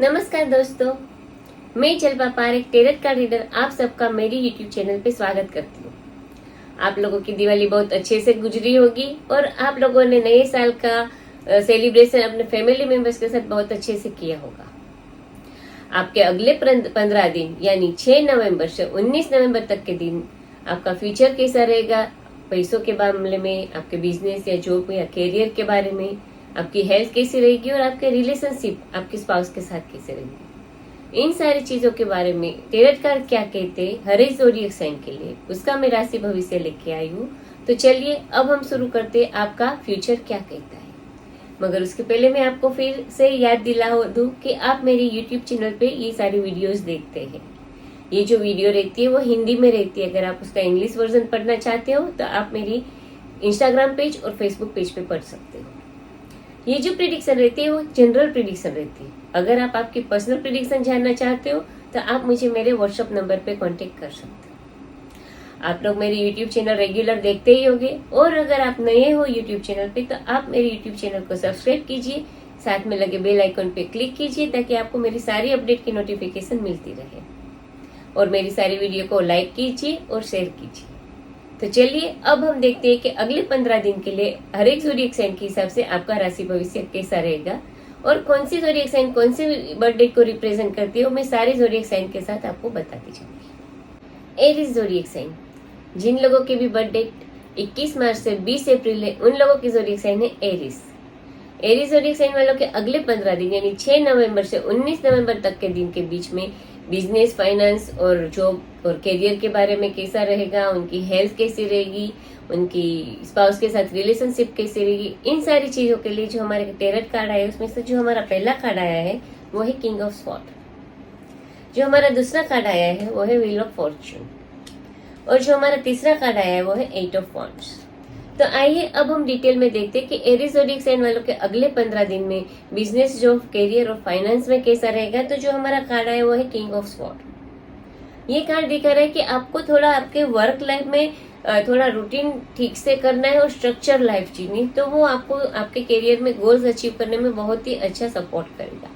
नमस्कार दोस्तों, मैं जलवा पारेख टेरट कार्ड रीडर आप सबका मेरी यूट्यूब चैनल पे स्वागत करती हूँ। आप लोगों की दिवाली बहुत अच्छे से गुजरी होगी और आप लोगों ने नए साल का सेलिब्रेशन अपने फैमिली मेंबर्स के साथ बहुत अच्छे से किया होगा। आपके अगले 15 दिन यानी 6 नवंबर से 19 नवंबर तक के दिन आपका फ्यूचर कैसा रहेगा, पैसों के मामले में, आपके बिजनेस या जॉब या कैरियर के बारे में, आपकी हेल्थ कैसी रहेगी और आपके रिलेशनशिप आपके स्पाउस के साथ कैसे रहेंगे, इन सारी चीजों के बारे में टेरट कार्ड क्या कहते हैं हर एक ज़ोडिएक साइन के लिए, उसका मैं राशि भविष्य लेके आई हूँ। तो चलिए अब हम शुरू करते हैं आपका फ्यूचर क्या कहता है। मगर उसके पहले मैं आपको फिर से याद दिला दूं कि आप मेरे यूट्यूब चैनल पे ये सारी वीडियोस देखते हैं। ये जो वीडियो रहती है वो हिंदी में रहती है। अगर आप उसका इंग्लिश वर्जन पढ़ना चाहते हो तो आप मेरी इंस्टाग्राम पेज और फेसबुक पेज पे पढ़ सकते हो। ये जो प्रिडिक्शन रहती है वो जनरल प्रिडिक्शन रहती है। अगर आप आपकी पर्सनल प्रिडिक्शन जानना चाहते हो तो आप मुझे मेरे व्हाट्सएप नंबर पे कांटेक्ट कर सकते हो। आप लोग मेरे यूट्यूब चैनल रेगुलर देखते ही होंगे और अगर आप नए हो यूट्यूब चैनल पे तो आप मेरे यूट्यूब चैनल को सब्सक्राइब कीजिए, साथ में लगे बेल आइकन पे क्लिक कीजिए ताकि आपको मेरी सारी अपडेट की नोटिफिकेशन मिलती रहे और मेरी सारी वीडियो को लाइक कीजिए और शेयर कीजिए। तो चलिए अब हम देखते हैं कि अगले 15 दिन के लिए हर एक ज़ोडिएक साइन के हिसाब से आपका राशि भविष्य कैसा रहेगा और कौन सी ज़ोडिएक साइन कौन सी बर्थडे को रिप्रेजेंट करती है, मैं सारे ज़ोडिएक साइन के साथ आपको बताती जाऊंगी। एरीज ज़ोडिएक साइन, जिन लोगों की भी बर्थडे 21 मार्च से 20 अप्रैल है उन लोगों की ज़ोडिएक साइन है एरीज। एरीज ज़ोडिएक साइन वालों के अगले 15 दिन यानी 6 नवंबर से 19 नवंबर तक के दिन के बीच में बिजनेस, फाइनेंस और जॉब और करियर के बारे में कैसा रहेगा, उनकी हेल्थ कैसी रहेगी, उनकी स्पाउस के साथ रिलेशनशिप कैसी रहेगी, इन सारी चीजों के लिए जो हमारे टेरट कार्ड आया उसमें से जो हमारा पहला कार्ड आया है वो है किंग ऑफ स्वॉर्ड, जो हमारा दूसरा कार्ड आया है वो है व्हील ऑफ फॉर्च्यून और जो हमारा तीसरा कार्ड आया है वो है 8 ऑफ वॉन्ड्स। तो आइए अब हम डिटेल में देखते हैं कि एरीज ज़ोडिएक साइन वालों के अगले 15 दिन में बिजनेस, जॉब, करियर और फाइनेंस में कैसा रहेगा। तो जो हमारा कार्ड है वो है किंग ऑफ स्वॉर्ड। ये कार्ड दिखा रहा है कि आपको थोड़ा आपके वर्क लाइफ में थोड़ा रूटीन ठीक से करना है और स्ट्रक्चर लाइफ जीनी, तो वो आपको आपके करियर में गोल्स अचीव करने में बहुत ही अच्छा सपोर्ट करेगा।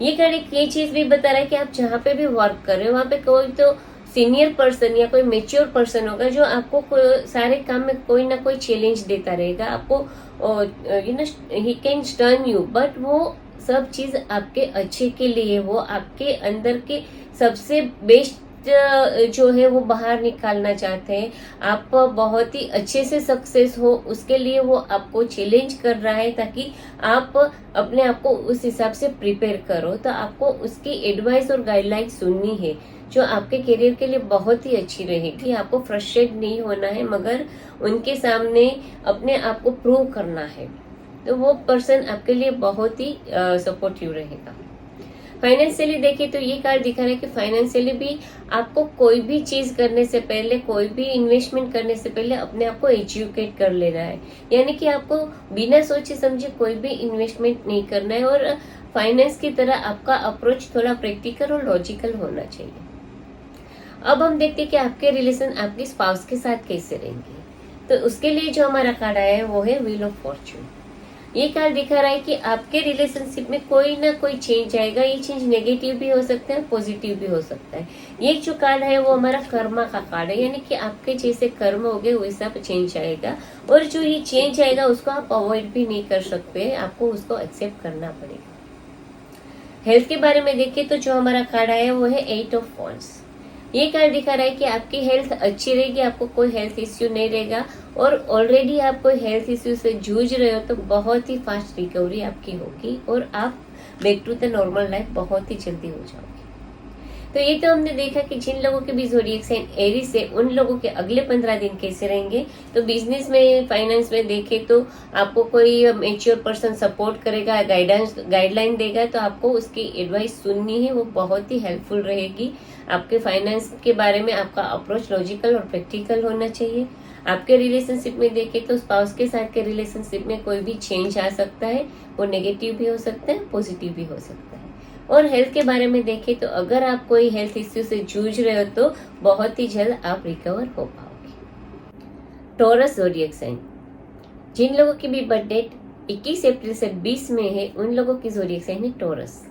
ये कार्ड एक ये चीज भी बता रहा है कि आप जहाँ पे भी वर्क कर रहे हो वहाँ पे कोई तो सीनियर पर्सन या कोई मेच्योर पर्सन होगा जो आपको सारे काम में कोई ना कोई चैलेंज देता रहेगा। आपको he can stern you, but वो सब चीज आपके अच्छे के लिए, वो आपके अंदर के सबसे बेस्ट जो है वो बाहर निकालना चाहते हैं। आप बहुत ही अच्छे से सक्सेस हो उसके लिए वो आपको चैलेंज कर रहा है ताकि आप अपने आप को उस हिसाब से प्रिपेयर करो। तो आपको उसकी एडवाइस और गाइडलाइन सुननी है जो आपके करियर के लिए बहुत ही अच्छी रहेगी। आपको फ्रस्ट्रेट नहीं होना है मगर उनके सामने अपने आप को प्रूव करना है, तो वो पर्सन आपके लिए बहुत ही सपोर्टिव रहेगा। फाइनेंशियली देखिए तो ये कार्ड दिखा रहा है कि फाइनेंशियली भी आपको कोई भी चीज करने से पहले, कोई भी इन्वेस्टमेंट करने से पहले अपने आप को एजुकेट कर लेना है, यानी कि आपको बिना सोचे समझे कोई भी इन्वेस्टमेंट नहीं करना है और फाइनेंस की तरह आपका अप्रोच थोड़ा प्रैक्टिकल और लॉजिकल होना चाहिए। अब हम देखते हैं कि आपके रिलेशन आपके स्पाउस के साथ कैसे रहेंगे। तो उसके लिए जो हमारा कार्ड आया है वो है व्हील ऑफ फॉर्च्यून। ये कार्ड दिखा रहा है कि आपके रिलेशनशिप में कोई ना कोई चेंज आएगा। ये चेंज नेगेटिव भी हो सकता है, पॉजिटिव भी हो सकता है। ये जो कार्ड है वो हमारा कर्मा का कार्ड है, यानी कि आपके जैसे कर्म हो गए वैसा चेंज आएगा और जो ये चेंज आएगा उसको आप अवॉइड भी नहीं कर सकते, आपको उसको एक्सेप्ट करना पड़ेगा। हेल्थ के बारे में देखिए तो जो हमारा कार्ड आया है वो है 8 ऑफ वॉन्ड्स। ये कार्ड दिखा रहा है कि आपकी हेल्थ अच्छी रहेगी, आपको कोई हेल्थ इश्यू नहीं रहेगा और ऑलरेडी आप कोई हेल्थ इश्यू से जूझ रहे हो तो बहुत ही फास्ट रिकवरी आपकी होगी और आप back to the normal life बहुत ही जल्दी हो जाओगे। तो ये तो हमने देखा कि जिन लोगों के भी ज़ोडिएक साइन एरीज है उन लोगों के अगले 15 दिन कैसे रहेंगे। तो बिजनेस में, फाइनेंस में देखे तो आपको कोई मेच्योर पर्सन सपोर्ट करेगा, गाइडलाइन देगा, तो आपको उसकी एडवाइस सुननी है, वो बहुत ही हेल्पफुल रहेगी। आपके फाइनेंस के बारे में आपका अप्रोच लॉजिकल और प्रैक्टिकल होना चाहिए। आपके रिलेशनशिप में देखे तो स्पाउस के साथ के रिलेशनशिप में कोई भी चेंज आ सकता है, वो नेगेटिव भी हो सकता है, पॉजिटिव भी हो सकता है। और हेल्थ के बारे में देखें तो अगर आप कोई हेल्थ इश्यू से जूझ रहे हो तो बहुत ही जल्द आप रिकवर हो पाओगे। टॉरस ज़ोडिएक साइन, जिन लोगों की भी बर्थ डेट 21 अप्रैल से 20 में है उन लोगों की ज़ोडिएक साइन है टॉरस।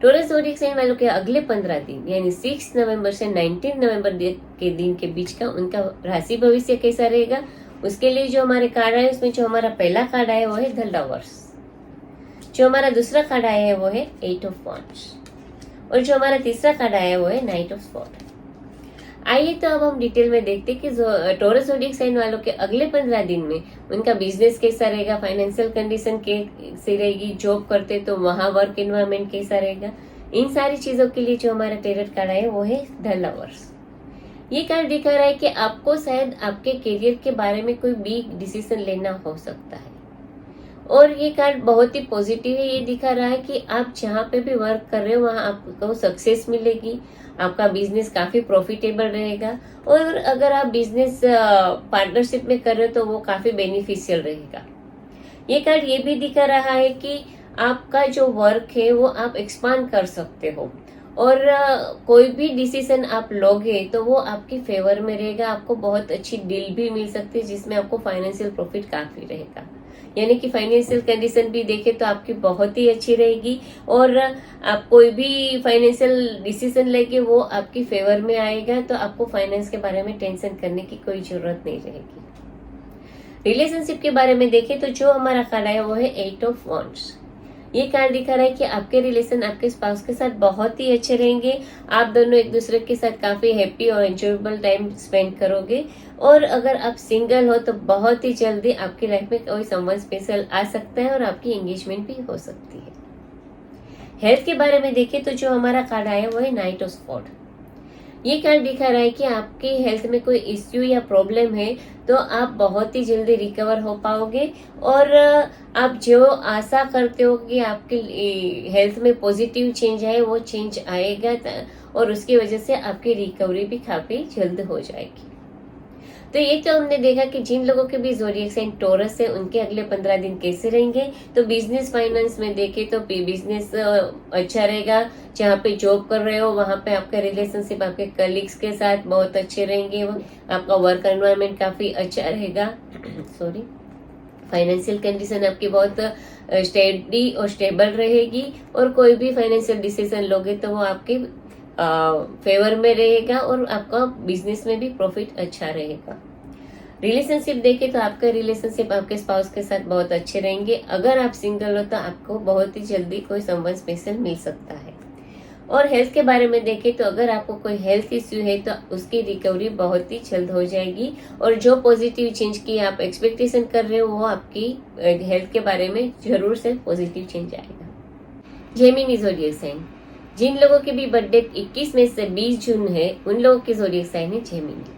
टॉरस ज़ोडिएक साइन वालों के अगले 15 दिन यानी 6 नवंबर से 19 नवंबर के दिन के बीच का उनका राशि भविष्य कैसा रहेगा, उसके लिए जो हमारे कार्ड आए उसमें जो हमारा पहला कार्ड आया वो है द लवर्स, जो हमारा दूसरा कार्ड आया है वो है 8 ऑफ वांड्स और जो हमारा तीसरा कार्ड आया है वो है नाइट ऑफ स्वॉर्ड। आइए तो अब हम डिटेल में देखते हैं कि टॉरस ज़ोडिएक साइन वालों के अगले 15 दिन में उनका बिजनेस कैसा रहेगा, फाइनेंशियल कंडीशन कैसी रहेगी, जॉब करते तो वहां वर्क एनवायरनमेंट कैसा रहेगा। इन सारी चीजों के लिए जो हमारा टैरोट कार्ड है वो है द लवर्स। ये कार्ड दिखा रहा है कि आपको शायद आपके करियर के बारे में कोई बिग डिसीजन लेना हो सकता है और ये कार्ड बहुत ही पॉजिटिव है। ये दिखा रहा है कि आप जहाँ पे भी वर्क कर रहे हो वहाँ आपको सक्सेस मिलेगी, आपका बिजनेस काफी प्रॉफिटेबल रहेगा और अगर आप बिजनेस पार्टनरशिप में कर रहे हो तो वो काफी बेनिफिशियल रहेगा। ये कार्ड ये भी दिखा रहा है कि आपका जो वर्क है वो आप एक्सपांड कर सकते हो और कोई भी डिसीजन आप लोगे तो वो आपकी फेवर में रहेगा, आपको बहुत अच्छी डील भी मिल सकती है जिसमें आपको फाइनेंशियल प्रॉफिट काफी रहेगा। यानी कि फाइनेंशियल कंडीशन भी देखे तो आपकी बहुत ही अच्छी रहेगी और आप कोई भी फाइनेंशियल डिसीजन लेके वो आपकी फेवर में आएगा, तो आपको फाइनेंस के बारे में टेंशन करने की कोई जरूरत नहीं रहेगी। रिलेशनशिप के बारे में देखें तो जो हमारा कार्ड है वो है 8 ऑफ वांड्स। ये कार्ड दिखा रहा है कि आपके रिलेशन आपके स्पाउस के साथ बहुत ही अच्छे रहेंगे, आप दोनों एक दूसरे के साथ काफी हैप्पी और एंजॉयबल टाइम स्पेंड करोगे और अगर आप सिंगल हो तो बहुत ही जल्दी आपकी लाइफ में कोई समवन स्पेशल आ सकता है और आपकी एंगेजमेंट भी हो सकती है। हेल्थ के बारे में देखें तो जो हमारा कार्ड आया वो है नाइट ऑफ स्वॉर्ड। ये कार्ड दिखा रहा है कि आपके हेल्थ में कोई इश्यू या प्रॉब्लम है तो आप बहुत ही जल्दी रिकवर हो पाओगे और आप जो आशा करते हो कि आपके हेल्थ में पॉजिटिव चेंज आए वो चेंज आएगा और उसकी वजह से आपकी रिकवरी भी काफी जल्द हो जाएगी। तो ये तो हमने देखा कि जिन लोगों के भी ज़ोडिएक साइन टॉरस है उनके अगले 15 दिन कैसे रहेंगे। तो बिजनेस फाइनेंस में देखें तो बिजनेस अच्छा रहेगा, जहाँ पे जॉब कर रहे हो वहां पे आपका रिलेशनशिप आपके कलीग्स के साथ बहुत अच्छे रहेंगे, आपका वर्क एनवायरनमेंट काफी अच्छा रहेगा। सॉरी, फाइनेंशियल कंडीशन आपकी बहुत स्टेडी और स्टेबल रहेगी और कोई भी फाइनेंशियल डिसीजन लोगे तो वो आपके फेवर में रहेगा और आपका बिजनेस में भी प्रॉफिट अच्छा रहेगा। रिलेशनशिप देखें तो आपका रिलेशनशिप आपके स्पाउस के साथ बहुत अच्छे रहेंगे। अगर आप सिंगल हो तो आपको बहुत ही जल्दी कोई समवन स्पेशल मिल सकता है। और हेल्थ के बारे में देखें तो अगर आपको कोई हेल्थ इश्यू है तो उसकी रिकवरी बहुत ही जल्द हो जाएगी और जो पॉजिटिव चेंज की आप एक्सपेक्टेशन कर रहे हो वो आपकी हेल्थ के बारे में जरूर से पॉजिटिव चेंज आएगा। जेमिनी ज़ोडिएक साइन, जिन लोगों के भी बर्थडे 21 मई से 20 जून है उन लोगों के ज़ोडिएक साइन है जेमिनी।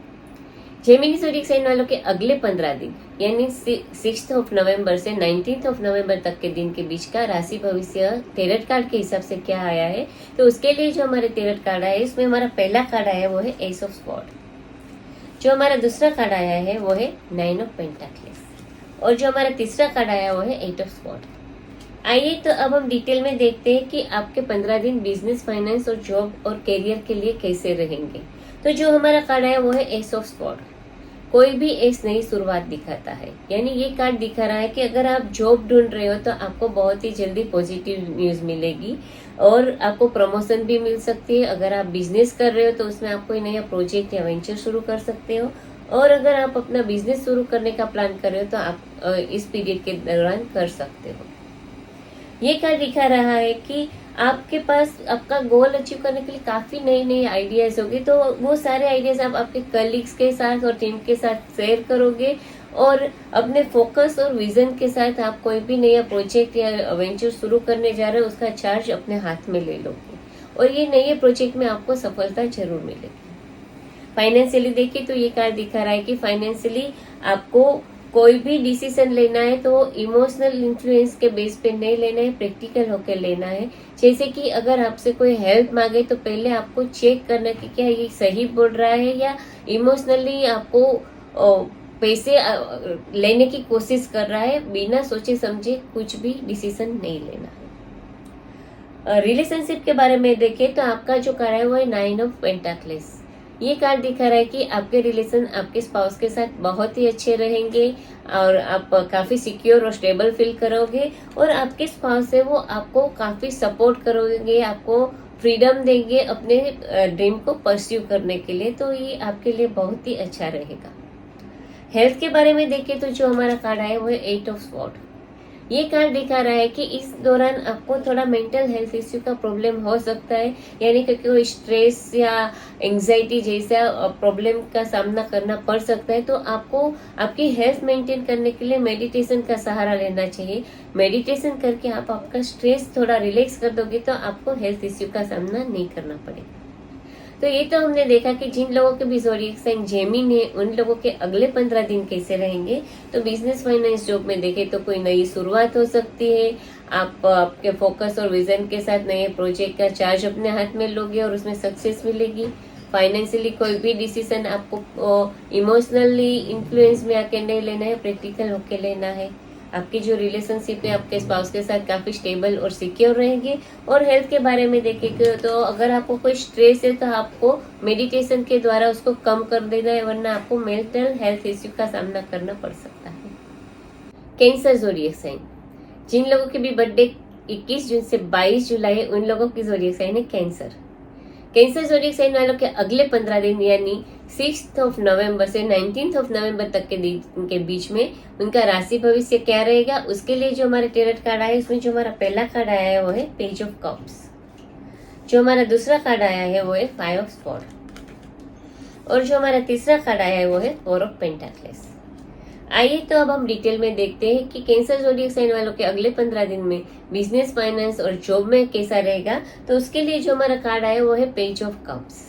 जेमिनी ज़ोडिएक साइन वालों के अगले 15 दिन यानी 6 ऑफ नवंबर से 19 ऑफ नवंबर तक के दिन के बीच का राशि भविष्य टैरोट कार्ड के हिसाब से क्या आया है, तो उसके लिए जो हमारे टैरोट कार्ड आया है उसमें हमारा पहला कार्ड आया है वो है एस ऑफ स्वॉर्ड, जो हमारा दूसरा कार्ड आया है वो है 9 ऑफ पेंटाक्लेस और जो हमारा तीसरा कार्ड आया वो है 8 ऑफ स्वॉर्ड। आइए तो अब हम डिटेल में देखते हैं कि आपके 15 दिन बिजनेस, फाइनेंस और जॉब और करियर के लिए कैसे रहेंगे। तो जो हमारा कार्ड है वो है एस ऑफ स्वॉर्ड। कोई भी एस नई शुरुआत दिखाता है, यानी ये कार्ड दिखा रहा है कि अगर आप जॉब ढूंढ रहे हो तो आपको बहुत ही जल्दी पॉजिटिव न्यूज मिलेगी और आपको प्रमोशन भी मिल सकती है। अगर आप बिजनेस कर रहे हो तो उसमें आप कोई नया प्रोजेक्ट या वेंचर शुरू कर सकते हो और अगर आप अपना बिजनेस शुरू करने का प्लान कर रहे हो तो आप इस पीरियड के दौरान कर सकते हो। ये कार्ड दिखा रहा है कि आपके पास आपका गोल अचीव करने के लिए काफी नई नई आइडियाज होगी, तो वो सारे आइडियाज आप आपके कलीग्स के साथ और टीम के साथ शेयर करोगे और अपने फोकस और विजन के साथ आप कोई भी नया प्रोजेक्ट या वेंचर शुरू करने जा रहे हो उसका चार्ज अपने हाथ में ले लोगे और ये नए प्रोजेक्ट में आपको सफलता जरूर मिलेगी। फाइनेंशियली देखिए तो ये कार्ड दिखा रहा है कि फाइनेंशियली आपको कोई भी डिसीजन लेना है तो इमोशनल इन्फ्लुएंस के बेस पे नहीं लेना है, प्रैक्टिकल होकर लेना है। जैसे कि अगर आपसे कोई हेल्प मांगे तो पहले आपको चेक करना कि क्या ये सही बोल रहा है या इमोशनली आपको पैसे लेने की कोशिश कर रहा है। बिना सोचे समझे कुछ भी डिसीजन नहीं लेना है। रिलेशनशिप के बारे में देखें तो आपका जो कार्ड है वो है 9 ऑफ पेंटाक्लेस। ये कार्ड दिखा रहा है कि आपके रिलेशन आपके स्पाउस के साथ बहुत ही अच्छे रहेंगे और आप काफी सिक्योर और स्टेबल फील करोगे और आपके स्पाउस है वो आपको काफी सपोर्ट करोगे, आपको फ्रीडम देंगे अपने ड्रीम को परस्यू करने के लिए। तो ये आपके लिए बहुत ही अच्छा रहेगा। हेल्थ के बारे में देखें तो जो हमारा कार्ड आया वो है 8 ऑफ स्वॉर्ड। ये कार्ड दिखा रहा है कि इस दौरान आपको थोड़ा मेंटल हेल्थ इश्यू का प्रॉब्लम हो सकता है, यानी कि कोई स्ट्रेस या एंजाइटी जैसा प्रॉब्लम का सामना करना पड़ सकता है। तो आपको आपकी हेल्थ मेंटेन करने के लिए मेडिटेशन का सहारा लेना चाहिए। मेडिटेशन करके आप आपका स्ट्रेस थोड़ा रिलैक्स कर दोगे तो आपको हेल्थ इश्यू का सामना नहीं करना पड़ेगा। तो ये तो हमने देखा कि जिन लोगों के भी ज़ोडिएक साइन जेमिनी है उन लोगों के अगले 15 दिन कैसे रहेंगे। तो बिजनेस, फाइनेंस, जॉब में देखें तो कोई नई शुरुआत हो सकती है। आप आपके फोकस और विजन के साथ नए प्रोजेक्ट का चार्ज अपने हाथ में लोगे और उसमें सक्सेस मिलेगी। फाइनेंशियली कोई भी डिसीजन आपको इमोशनली इन्फ्लुएंस में आके नहीं लेना है, प्रैक्टिकल होके लेना है। आपकी जो रिलेशनशिप है आपके स्पाउस के साथ काफी स्टेबल और सिक्योर रहेंगे। और हेल्थ के बारे में देखेंगे तो अगर आपको कोई स्ट्रेस है तो आपको मेडिटेशन के द्वारा उसको कम कर देना है, वरना आपको मेंटल हेल्थ इश्यू का सामना करना पड़ सकता है। कैंसर ज़ोडिएक साइन, जिन लोगों के भी बर्थडे 21 जून से 22 जुलाई है उन लोगों की ज़ोडिएक साइन है कैंसर। कैंसर ज़ोडिएक साइन वालों के अगले 15 दिन यानी 6 ऑफ नवंबर से 19 ऑफ नवंबर तक के दिन के बीच में उनका राशि भविष्य क्या रहेगा, उसके लिए जो हमारे टेरट कार्ड आया है उसमें जो हमारा पहला कार्ड आया है वो है पेज ऑफ कप्स। जो हमारा दूसरा कार्ड आया है वो है 5 ऑफ स्वॉर्ड और जो हमारा तीसरा कार्ड आया है वो है 4 ऑफ पेंटाक्लेस। आइए तो अब हम डिटेल में देखते हैं कि कैंसर ज़ोडिएक साइन वालों के अगले 15 दिन में बिजनेस, फाइनेंस और जॉब में कैसा रहेगा। तो उसके लिए जो हमारा कार्ड आया वो है पेज ऑफ कप्स।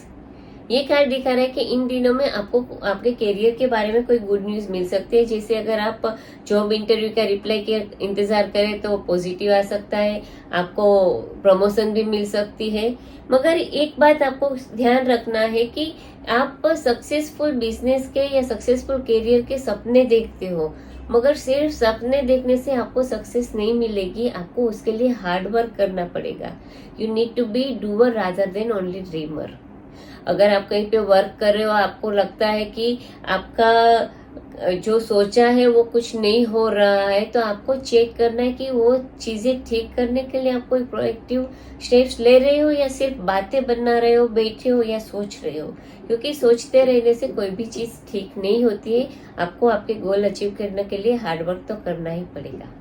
ये कार्ड दिखा रहा है कि इन दिनों में आपको आपके करियर के बारे में कोई गुड न्यूज मिल सकती है। जैसे अगर आप जॉब इंटरव्यू का रिप्लाई के इंतजार करें तो पॉजिटिव आ सकता है, आपको प्रमोशन भी मिल सकती है। मगर एक बात आपको ध्यान रखना है कि आप सक्सेसफुल बिजनेस के या सक्सेसफुल करियर के सपने देखते हो, मगर सिर्फ सपने देखने से आपको सक्सेस नहीं मिलेगी, आपको उसके लिए हार्ड वर्क करना पड़ेगा। You need to be doer rather than only dreamer. अगर आप कहीं पे वर्क कर रहे हो, आपको लगता है कि आपका जो सोचा है वो कुछ नहीं हो रहा है, तो आपको चेक करना है कि वो चीजें ठीक करने के लिए आप कोई प्रोएक्टिव स्टेप्स ले रहे हो या सिर्फ बातें बना रहे हो, बैठे हो या सोच रहे हो। क्योंकि सोचते रहने से कोई भी चीज ठीक नहीं होती है। आपको आपके गोल अचीव करने के लिए हार्डवर्क तो करना ही पड़ेगा।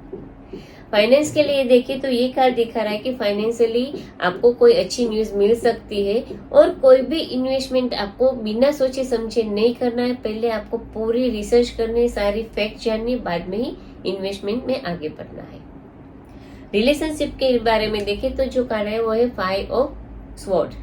फाइनेंस के लिए देखिए तो ये कार्ड दिखा रहा है कि फाइनेंशियली आपको कोई अच्छी न्यूज मिल सकती है और कोई भी इन्वेस्टमेंट आपको बिना सोचे समझे नहीं करना है। पहले आपको पूरी रिसर्च करनी, सारी फैक्ट जाननी, बाद में ही इन्वेस्टमेंट में आगे बढ़ना है। रिलेशनशिप के बारे में देखें तो जो कार्ड है वो है 5 ऑफ स्वॉर्ड।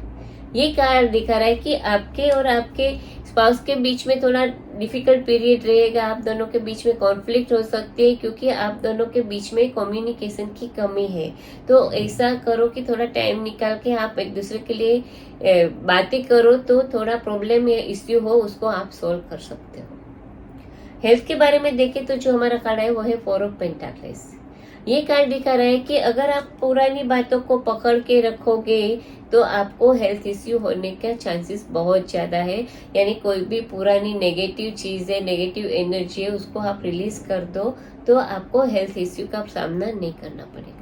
ये कार्ड दिखा रहा है कि आपके और आपके स्पाउस के बीच में थोड़ा डिफिकल्ट पीरियड रहेगा। आप दोनों के बीच में कॉन्फ्लिक्ट हो सकती है क्योंकि आप दोनों के बीच में कम्युनिकेशन की कमी है। तो ऐसा करो कि थोड़ा टाइम निकाल के आप एक दूसरे के लिए बातें करो, तो थोड़ा प्रॉब्लम या इश्यू हो उसको आप सोल्व कर सकते हो। हेल्थ के बारे में देखें तो जो हमारा कार्ड है वो है 4 ऑफ पेंटाक्लेस। ये कार्ड दिखा रहा है कि अगर आप पुरानी बातों को पकड़ के रखोगे तो आपको हेल्थ इश्यू होने का चांसेस बहुत ज्यादा है। यानी कोई भी पुरानी नेगेटिव चीज है, नेगेटिव एनर्जी है, उसको आप रिलीज कर दो तो आपको हेल्थ इश्यू का सामना नहीं करना पड़ेगा।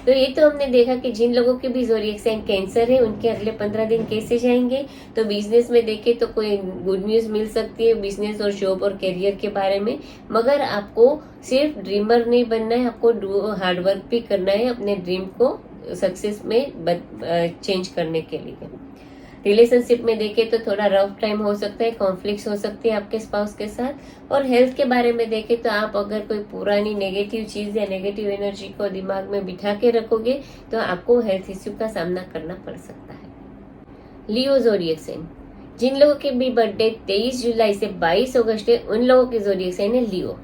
तो ये तो हमने देखा कि जिन लोगों के भी ज़ोडिएक साइन कैंसर है उनके अगले 15 दिन कैसे जाएंगे। तो बिजनेस में देखें तो कोई गुड न्यूज मिल सकती है बिजनेस और जॉब और करियर के बारे में, मगर आपको सिर्फ ड्रीमर नहीं बनना है, आपको हार्डवर्क भी करना है अपने ड्रीम को सक्सेस में चेंज करने के लिए। रिलेशनशिप में देखें तो थोड़ा रफ टाइम हो सकता है, कॉन्फ्लिक्ट हो सकती है आपके स्पाउस के साथ। और हेल्थ के बारे में देखें तो आप अगर कोई पुरानी नेगेटिव चीज या नेगेटिव एनर्जी को दिमाग में बिठा के रखोगे तो आपको हेल्थ इश्यू का सामना करना पड़ सकता है। लियो ज़ोडिएक साइन, जिन लोगों के भी बर्थडे 23 जुलाई से 22 अगस्त है उन लोगों की ज़ोडिएक साइन है लियो।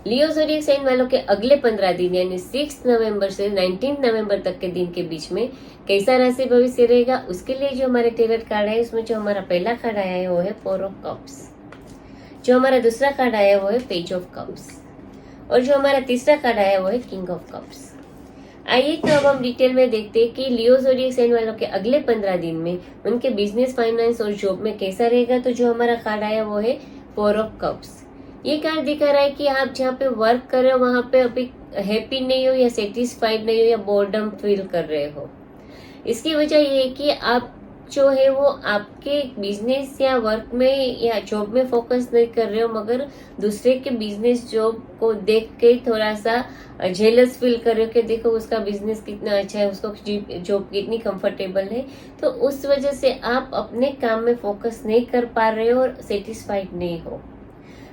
लियो ज़ोडिएक साइन वालों के अगले 15 दिन यानी 6 नवंबर से 19 नवंबर तक के दिन के बीच में कैसा राशि भविष्य रहेगा, उसके लिए जो हमारे टेरट कार्ड है उसमें जो हमारा पहला कार्ड आया है वो है 4 ऑफ कप्स। जो हमारा दूसरा कार्ड आया है वो है पेज ऑफ कप्स और जो हमारा तीसरा कार्ड आया है वो है किंग ऑफ कप्स। आइए तो अब हम डिटेल में देखते हैं कि लियो ज़ोडिएक साइन वालों के अगले 15 दिन में उनके बिजनेस, फाइनेंस और जॉब में कैसा रहेगा। तो जो हमारा कार्ड आया वो है 4 ऑफ कप्स। ये कार्ड दिखा रहा है कि आप जहाँ पे वर्क कर रहे हो वहां पे अभी हैप्पी नहीं हो या सेटिस्फाइड नहीं हो या बोर्डम फील कर रहे हो। इसकी वजह ये है कि आप जो है वो आपके बिजनेस या वर्क में या जॉब में फोकस नहीं कर रहे हो, मगर दूसरे के बिजनेस जॉब को देख के थोड़ा सा जेलस फील कर रहे हो कि देखो उसका बिजनेस कितना अच्छा है, उसको जॉब कितनी कंफर्टेबल है। तो उस वजह से आप अपने काम में फोकस नहीं कर पा रहे हो और सेटिस्फाइड नहीं हो।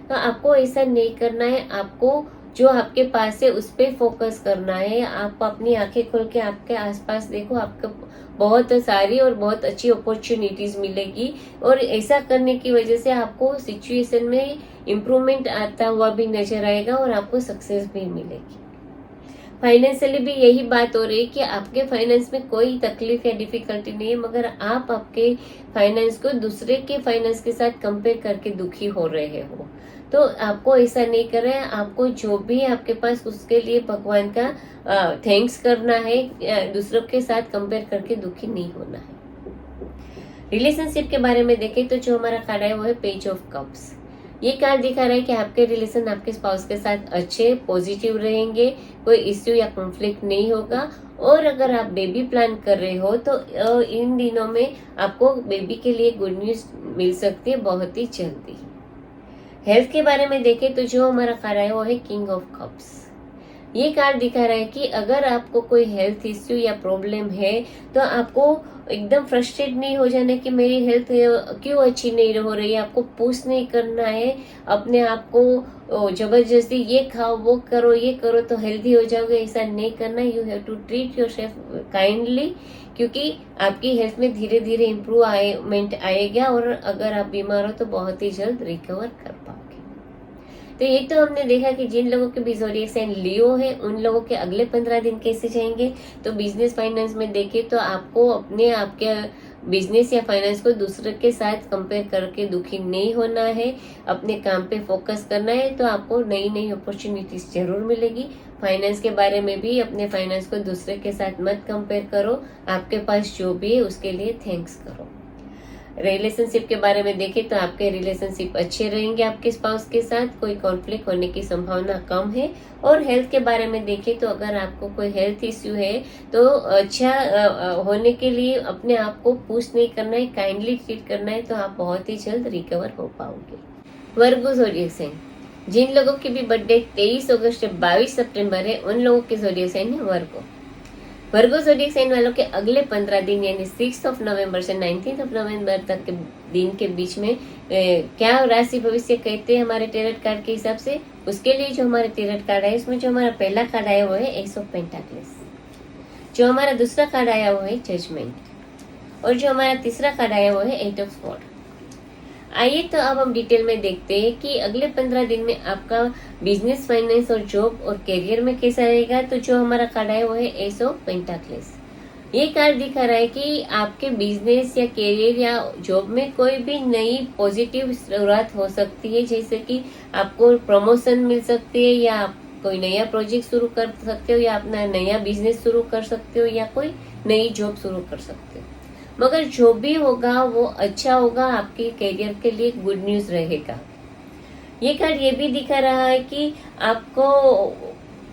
तो आपको ऐसा नहीं करना है, आपको जो आपके पास है उस पे फोकस करना है। आप अपनी आंखें खोल के आपके आसपास देखो, आपको बहुत सारी और बहुत अच्छी अपॉर्चुनिटीज मिलेगी और ऐसा करने की वजह से आपको सिचुएशन में इम्प्रूवमेंट आता हुआ भी नजर आएगा और आपको सक्सेस भी मिलेगी। फाइनेंशियली भी यही बात हो रही है कि आपके फाइनेंस में कोई तकलीफ या डिफिकल्टी नहीं है, मगर आप आपके फाइनेंस को दूसरे के फाइनेंस के साथ कंपेयर करके दुखी हो रहे हो। तो आपको ऐसा नहीं करना है, आपको जो भी है आपके पास उसके लिए भगवान का थैंक्स करना है, दूसरों के साथ कंपेयर करके दुखी नहीं होना है। रिलेशनशिप के बारे में देखें तो जो हमारा कार्ड है वो है पेज ऑफ कप्स। ये कार्ड दिखा रहा है कि आपके रिलेशन आपके स्पाउस के साथ अच्छे पॉजिटिव रहेंगे, कोई इश्यू या कॉन्फ्लिक्ट नहीं होगा। और अगर आप बेबी प्लान कर रहे हो तो इन दिनों में आपको बेबी के लिए गुड न्यूज मिल सकती है बहुत ही जल्दी। हेल्थ के बारे में देखें तो जो हमारा कार्ड है वो है किंग ऑफ कप्स। ये कार्ड दिखा रहा है कि अगर आपको कोई हेल्थ इश्यू या प्रॉब्लम है तो आपको एकदम फ्रस्ट्रेट नहीं हो जाना कि मेरी हेल्थ क्यों अच्छी नहीं हो रही है। आपको पुश नहीं करना है अपने आप को जबरदस्ती ये खाओ वो करो ये करो तो हेल्दी हो जाओगे, ऐसा नहीं करना। You have to treat yourself kindly, क्योंकि आपकी हेल्थ में धीरे धीरे इम्प्रूवमेंट आएगा और अगर आप बीमार हो तो बहुत ही जल्द रिकवर कर पाओगे। तो ये तो हमने देखा कि जिन लोगों के भी ज़ोडिएक साइन लियो है उन लोगों के अगले 15 दिन कैसे जाएंगे। तो बिजनेस फाइनेंस में देखें तो आपको अपने आपके बिजनेस या फाइनेंस को दूसरे के साथ कंपेयर करके दुखी नहीं होना है, अपने काम पे फोकस करना है। तो आपको नई नई अपॉर्चुनिटीज जरूर मिलेगी। फाइनेंस के बारे में भी अपने फाइनेंस को दूसरे के साथ मत कंपेयर करो, आपके पास जो भी है उसके लिए थैंक्स करो। रिलेशनशिप के बारे में देखें तो आपके रिलेशनशिप अच्छे रहेंगे आपके स्पाउस के साथ, कोई कॉन्फ्लिक्ट होने की संभावना कम है। और हेल्थ के बारे में देखें तो अगर आपको कोई हेल्थ इश्यू है तो अच्छा होने के लिए अपने आप को पुश नहीं करना है, काइंडली ट्रीट करना है, तो आप बहुत ही जल्द रिकवर हो पाओगे। वर्गो ज़ोडिएक साइन, जिन लोगों की भी बर्थडे 23 अगस्त से 22 सितंबर है उन लोगों के ज़ोडिएक साइन है वर्गो। वर्गो ज़ोडिएक साइन वालों के अगले 15 दिन यानी 6 नवंबर से 19 नवंबर तक के दिन के बीच में क्या राशि भविष्य कहते हैं हमारे टेरट कार्ड के हिसाब से, उसके लिए जो हमारे टेरट कार्ड है उसमें जो हमारा पहला कार्ड आया वो है एस ऑफ पेंटाकल्स, जो हमारा दूसरा कार्ड आया वो है जजमेंट, और जो हमारा तीसरा कार्ड आया वो है 8 ऑफ स्वॉर्ड। आइए तो अब हम डिटेल में देखते हैं कि अगले 15 दिन में आपका बिजनेस, फाइनेंस और जॉब और करियर में कैसा रहेगा। तो जो हमारा कार्ड है वो है एस ऑफ पेंटाकल्स। ये कार्ड दिखा रहा है कि आपके बिजनेस या करियर या जॉब में कोई भी नई पॉजिटिव शुरुआत हो सकती है, जैसे कि आपको प्रमोशन मिल सकती है या आप कोई नया प्रोजेक्ट शुरू कर सकते हो या अपना नया बिजनेस शुरू कर सकते हो या कोई नई जॉब शुरू कर सकते हो। मगर जो भी होगा वो अच्छा होगा, आपके करियर के लिए गुड न्यूज रहेगा। ये कार्ड ये भी दिखा रहा है कि आपको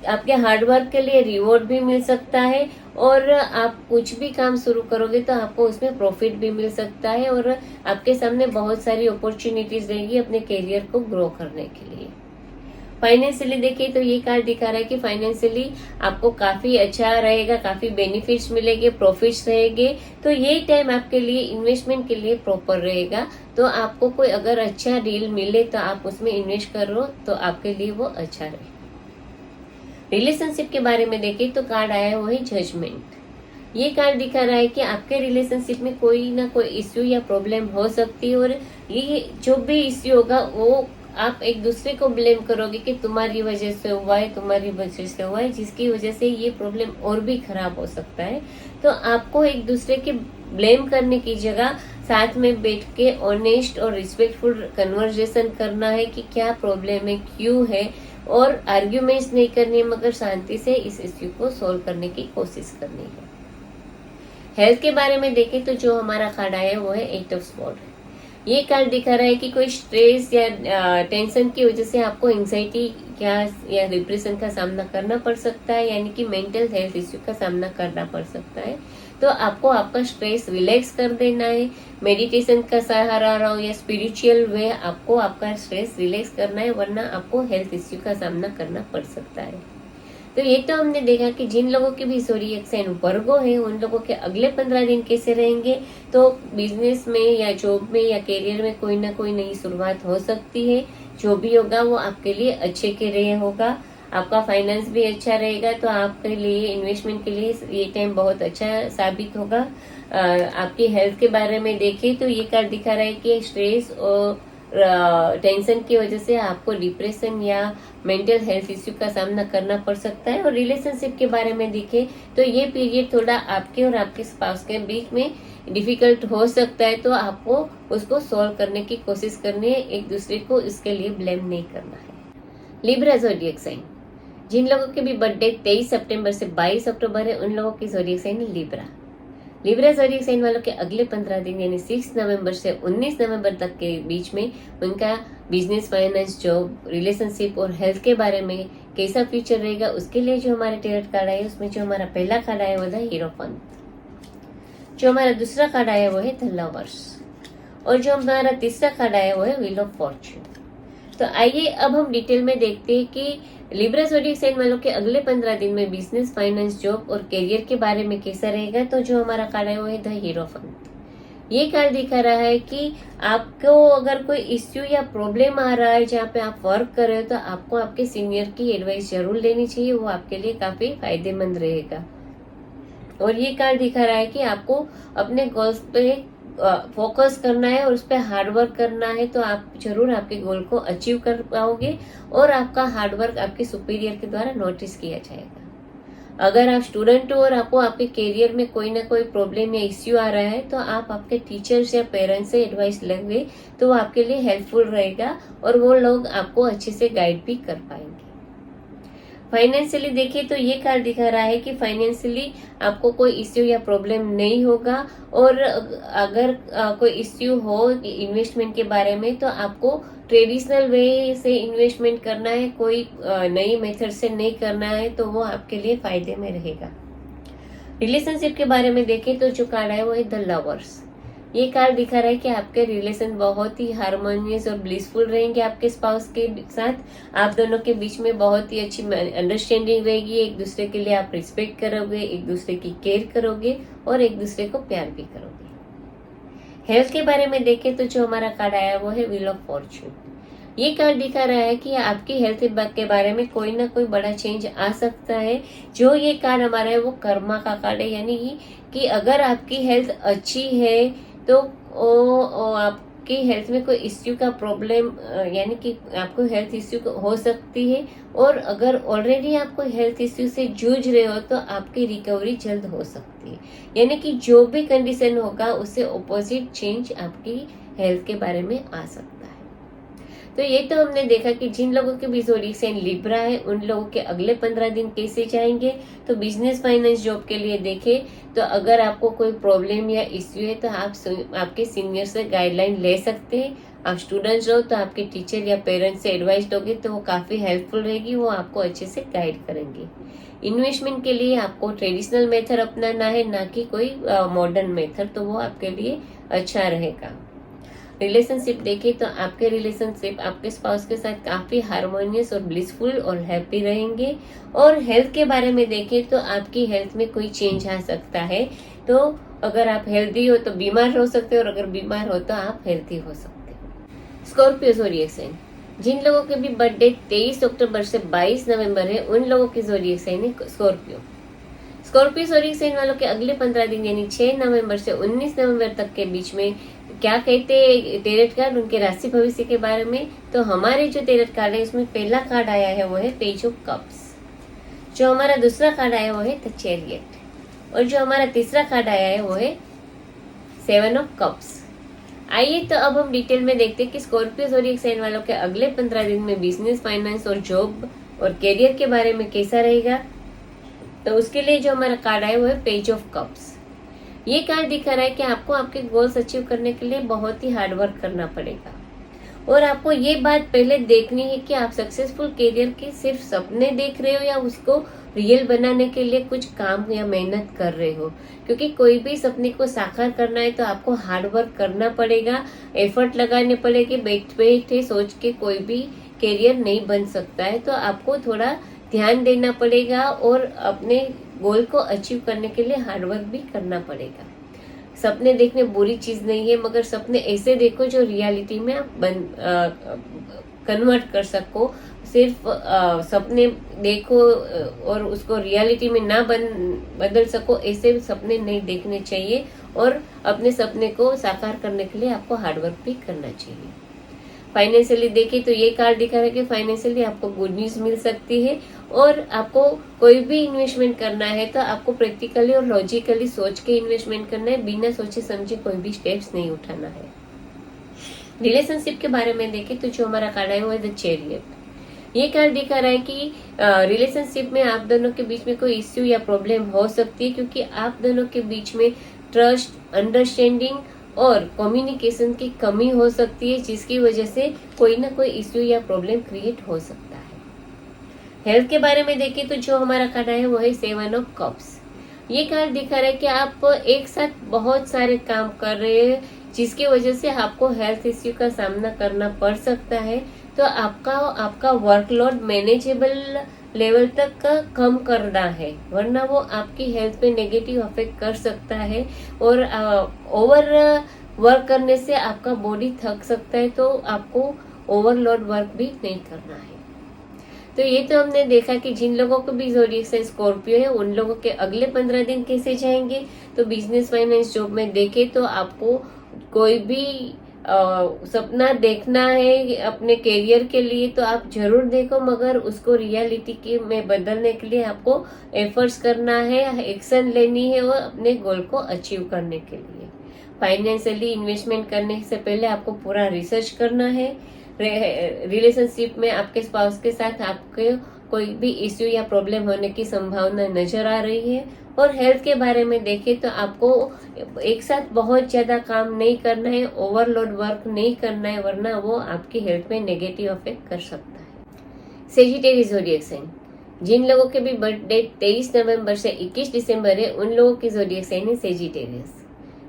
आपके हार्डवर्क के लिए रिवॉर्ड भी मिल सकता है और आप कुछ भी काम शुरू करोगे तो आपको उसमें प्रॉफिट भी मिल सकता है और आपके सामने बहुत सारी अपॉर्चुनिटीज रहेगी अपने करियर को ग्रो करने के लिए। फाइनेंशियली देखिए तो ये कार्ड दिखा रहा है कि फाइनेंशियली आपको काफी अच्छा रहेगा, काफी बेनिफिट्स मिलेंगे, प्रॉफिट्स रहेंगे। तो ये टाइम आपके लिए इन्वेस्टमेंट के लिए प्रॉपर रहेगा। तो आपको कोई अगर अच्छा डील मिले तो आप उसमें इन्वेस्ट करो तो आपके लिए वो अच्छा रहे। रिलेशनशिप के बारे में देखें तो कार्ड आया वो है जजमेंट। ये कार्ड दिखा रहा है कि आपके रिलेशनशिप में कोई ना कोई इश्यू या प्रॉब्लम हो सकती है और ये जो भी इश्यू होगा वो आप एक दूसरे को ब्लेम करोगे कि तुम्हारी वजह से हुआ है, तुम्हारी वजह से हुआ है, जिसकी वजह से ये प्रॉब्लम और भी खराब हो सकता है। तो आपको एक दूसरे के ब्लेम करने की जगह साथ में बैठ के ऑनेस्ट और रिस्पेक्टफुल कन्वर्सेशन करना है कि क्या प्रॉब्लम है, क्यों है, और आर्ग्यूमेंट्स नहीं करनी है, मगर शांति से इस इश्यू को सोल्व करने की कोशिश करनी है। हेल्थ के बारे में देखें तो जो हमारा कार्ड आया वो है 8 ऑफ स्वॉर्ड। ये कार्ड दिखा रहा है कि कोई स्ट्रेस या टेंशन की वजह से आपको एंजाइटी या डिप्रेशन का सामना करना पड़ सकता है, यानी कि मेंटल हेल्थ इश्यू का सामना करना पड़ सकता है। तो आपको आपका स्ट्रेस रिलैक्स कर देना है, मेडिटेशन का सहारा रहो या स्पिरिचुअल वे आपको आपका स्ट्रेस रिलैक्स करना है, वरना आपको हेल्थ इश्यू का सामना करना पड़ सकता है। तो ये तो हमने देखा कि जिन लोगों की भी ज़ोडिएक साइन वर्गो है उन लोगों के अगले 15 दिन कैसे रहेंगे। तो बिजनेस में या जॉब में या करियर में कोई ना कोई नई शुरुआत हो सकती है। जो भी होगा वो आपके लिए अच्छे के लिए होगा। आपका फाइनेंस भी अच्छा रहेगा, तो आपके लिए इन्वेस्टमेंट के लिए ये टाइम बहुत अच्छा साबित होगा। आपकी हेल्थ के बारे में देखें तो ये कार्ड दिखा रहा है कि स्ट्रेस और टेंशन की वजह से आपको डिप्रेशन या मेंटल हेल्थ इश्यू का सामना करना पड़ सकता है। और रिलेशनशिप के बारे में देखें तो ये पीरियड थोड़ा आपके और आपके स्पाउस के बीच में डिफिकल्ट हो सकता है, तो आपको उसको सॉल्व करने की कोशिश करनी है, एक दूसरे को इसके लिए ब्लेम नहीं करना है। लिब्रा ज़ोडिएक साइन, जिन लोगों के भी बर्थडे 23 सितंबर से 22 अक्टूबर है उन लोगों की ज़ोडिएक साइन है लिब्रा। लिब्रा ज़ोडिएक साइन वालों के अगले 15 दिन यानी 6 नवंबर से 19 नवंबर तक के बीच में उनका बिजनेस, फाइनेंस, जॉब, रिलेशनशिप और हेल्थ के बारे में कैसा फ्यूचर रहेगा, उसके लिए जो हमारे टैरोट कार्ड आए उसमें जो हमारा पहला कार्ड आया वो था हीरोफंत, जो हमारा दूसरा कार्ड आया वो है द लवर्स, और जो हमारा तीसरा कार्ड आया वो है व्हील ऑफ फॉर्च्यून। तो आइए अब हम डिटेल में देखते हैं कि लिब्रा ज़ोडिएक साइन वालों के अगले 15 दिन में बिजनेस, फाइनेंस, जॉब और करियर के बारे में कैसा रहेगा। तो जो हमारा कार्ड है वो है द हीरोफंत। ये कार्ड दिखा रहा है कि आपको अगर कोई इश्यू या प्रॉब्लम आ रहा है जहाँ पे आप वर्क कर रहे हो तो आपको आपके सीनियर की एडवाइस जरूर लेनी चाहिए, वो आपके लिए काफी फायदेमंद रहेगा। और ये कार्ड दिखा रहा है कि आपको अपने गोल्स पे फोकस करना है और उस पर हार्डवर्क करना है, तो आप जरूर आपके गोल को अचीव कर पाओगे और आपका हार्डवर्क आपके सुपीरियर के द्वारा नोटिस किया जाएगा। अगर आप स्टूडेंट हो और आपको आपके करियर में कोई ना कोई प्रॉब्लम या इश्यू आ रहा है तो आप आपके टीचर्स या पेरेंट्स से एडवाइस लेंगे तो वो आपके लिए हेल्पफुल रहेगा और वो लोग आपको अच्छे से गाइड भी कर पाएंगे। फाइनेंशियली देखिए तो ये कार्ड दिखा रहा है कि फाइनेंशियली आपको कोई इश्यू या प्रॉब्लम नहीं होगा, और अगर कोई इश्यू हो इन्वेस्टमेंट के बारे में तो आपको ट्रेडिशनल वे से इन्वेस्टमेंट करना है, कोई नई मेथड से नहीं करना है, तो वो आपके लिए फायदे में रहेगा। रिलेशनशिप के बारे में देखें तो जो कार्ड है वो है द लवर्स। ये कार्ड दिखा रहा है कि आपके रिलेशन बहुत ही हार्मोनियस और ब्लिसफुल रहेंगे आपके स्पाउस के साथ। आप दोनों के बीच में बहुत ही अच्छी अंडरस्टैंडिंग रहेगी, एक दूसरे के लिए आप रिस्पेक्ट करोगे, एक दूसरे की केयर करोगे और एक दूसरे को प्यार भी करोगे। हेल्थ के बारे में देखें तो जो हमारा कार्ड आया वो है व्हील ऑफ फॉर्च्यून। ये कार्ड दिखा रहा है कि आपकी हेल्थ के बारे में कोई ना कोई बड़ा चेंज आ सकता है। जो ये कार्ड हमारा है वो कर्मा का कार्ड है, यानी कि अगर आपकी हेल्थ अच्छी है तो आपकी हेल्थ में कोई इश्यू का प्रॉब्लम यानी कि आपको हेल्थ इश्यू हो सकती है, और अगर ऑलरेडी आप कोई हेल्थ इश्यू से जूझ रहे हो तो आपकी रिकवरी जल्द हो सकती है, यानी कि जो भी कंडीशन होगा उससे ऑपोजिट चेंज आपकी हेल्थ के बारे में आ सकता है। तो ये तो हमने देखा कि जिन लोगों के भी ज़ोडिएक साइन लिब्रा है उन लोगों के अगले 15 दिन कैसे जाएंगे। तो बिजनेस, फाइनेंस, जॉब के लिए देखें तो अगर आपको कोई प्रॉब्लम या इश्यू है तो आप आपके सीनियर से गाइडलाइन ले सकते हैं। आप स्टूडेंट्स हो तो आपके टीचर या पेरेंट्स से एडवाइस दोगे तो वो काफ़ी हेल्पफुल रहेगी, वो आपको अच्छे से गाइड करेंगे। इन्वेस्टमेंट के लिए आपको ट्रेडिशनल मेथड अपनाना है, ना कि कोई मॉडर्न मेथड, तो वो आपके लिए अच्छा रहेगा। रिलेशनशिप देखें तो आपके रिलेशनशिप आपके स्पाउस के साथ काफी हार्मोनियस और ब्लिसफुल और हैप्पी रहेंगे। और हेल्थ के बारे में देखें तो आपकी हेल्थ में कोई चेंज आ सकता है, तो अगर आप हेल्दी हो तो बीमार हो सकते हो और अगर बीमार हो तो आप हेल्थी हो सकते हो। स्कॉर्पियो ज़ोडिएक साइन, जिन लोगों के भी बर्थडे 23 अक्टूबर से 22 नवंबर है उन लोगों की ज़ोडिएक साइन है स्कॉर्पियो। स्कॉर्पियो ज़ोडिएक साइन वालों के अगले 15 दिन यानी 6 नवंबर से 19 नवंबर तक के बीच में क्या कहते हैं टैरोट कार्ड उनके राशि भविष्य के बारे में। तो हमारे जो टैरोट कार्ड है उसमें पहला कार्ड आया है वो है पेज ऑफ कप्स, जो हमारा दूसरा कार्ड आया वो है द चैरियट, और जो हमारा तीसरा कार्ड आया है वो है 7 ऑफ कप्स। आइए तो अब हम डिटेल में देखते हैं कि स्कॉर्पियो ज़ोडिएक साइन वालों के अगले 15 दिन में बिजनेस, फाइनेंस और जॉब और करियर के बारे में कैसा रहेगा। तो उसके लिए जो हमारा कार्ड है वो है पेज ऑफ कप्स। ये कार्ड दिखा रहा है कि आपको आपके गोल्स अचीव करने के लिए बहुत ही हार्डवर्क करना पड़ेगा और आपको ये बात पहले देखनी है कि आप सक्सेसफुल करियर के सिर्फ सपने देख रहे हो या उसको रियल बनाने के लिए कुछ काम या मेहनत कर रहे हो, क्योंकि कोई भी सपने को साकार करना है तो आपको हार्ड वर्क करना पड़ेगा, एफर्ट लगाने पड़ेगी। बैठे सोच के कोई भी करियर नहीं बन सकता है, तो आपको थोड़ा ध्यान देना पड़ेगा और अपने गोल को अचीव करने के लिए हार्ड वर्क भी करना पड़ेगा। सपने देखने बुरी चीज नहीं है, मगर सपने ऐसे देखो जो रियलिटी में आप कन्वर्ट कर सको। सिर्फ सपने देखो और उसको रियलिटी में ना बदल सको, ऐसे सपने नहीं देखने चाहिए और अपने सपने को साकार करने के लिए आपको हार्डवर्क भी करना चाहिए। फाइनेंशियली देखिए तो ये कार्ड दिखा रहा है कि फाइनेंशियली आपको गुड न्यूज मिल सकती है और आपको कोई भी इन्वेस्टमेंट करना है तो आपको प्रैक्टिकली और लॉजिकली सोच के इन्वेस्टमेंट करना है, बिना सोचे समझे कोई भी स्टेप्स नहीं उठाना है। रिलेशनशिप के बारे में देखें तो जो हमारा कार्ड है वो है द चैरियट। ये कार्ड दिखा रहा है कि रिलेशनशिप में आप दोनों के बीच में कोई इश्यू या प्रॉब्लम हो सकती है, क्योंकि आप दोनों के बीच में ट्रस्ट, अंडरस्टैंडिंग और कम्युनिकेशन की कमी हो सकती है, जिसकी वजह से कोई ना कोई इश्यू या प्रॉब्लम क्रिएट हो सकता है। हेल्थ के बारे में देखें तो जो हमारा कार्ड है वो है 7 ऑफ कप्स। ये कार्ड दिखा रहा है कि आप एक साथ बहुत सारे काम कर रहे हैं, जिसकी वजह से आपको हेल्थ इश्यू का सामना करना पड़ सकता है। तो आपका वर्कलोड मैनेजेबल लेवल तक कम करना है, वरना वो आपकी हेल्थ पे नेगेटिव अफेक्ट कर सकता है और ओवर वर्क करने से आपका बॉडी थक सकता है, तो आपको ओवरलोड वर्क भी नहीं करना है। तो ये तो हमने देखा कि जिन लोगों को भी ज़ोडिएक साइन स्कॉर्पियो है उन लोगों के अगले 15 दिन कैसे जाएंगे। तो बिजनेस, फाइनेंस, जॉब में देखे तो आपको कोई भी सपना देखना है अपने करियर के लिए तो आप जरूर देखो, मगर उसको रियलिटी के में बदलने के लिए आपको एफर्ट्स करना है, एक्शन लेनी है और अपने गोल को अचीव करने के लिए। फाइनेंशियली इन्वेस्टमेंट करने से पहले आपको पूरा रिसर्च करना है। रिलेशनशिप में आपके स्पाउस के साथ आपके कोई भी इश्यू या प्रॉब्लम होने की संभावना नजर आ रही है। और हेल्थ के बारे में देखें तो आपको एक साथ बहुत ज्यादा काम नहीं करना है, ओवरलोड वर्क नहीं करना है, वरना वो आपकी हेल्थ में नेगेटिव अफेक्ट कर सकता है। सेजिटेरियस ज़ोडिएक साइन, जिन लोगों के भी बर्थ डेट 23 नवंबर से 21 दिसंबर है उन लोगों की ज़ोडिएक साइन है सेजिटेरियस।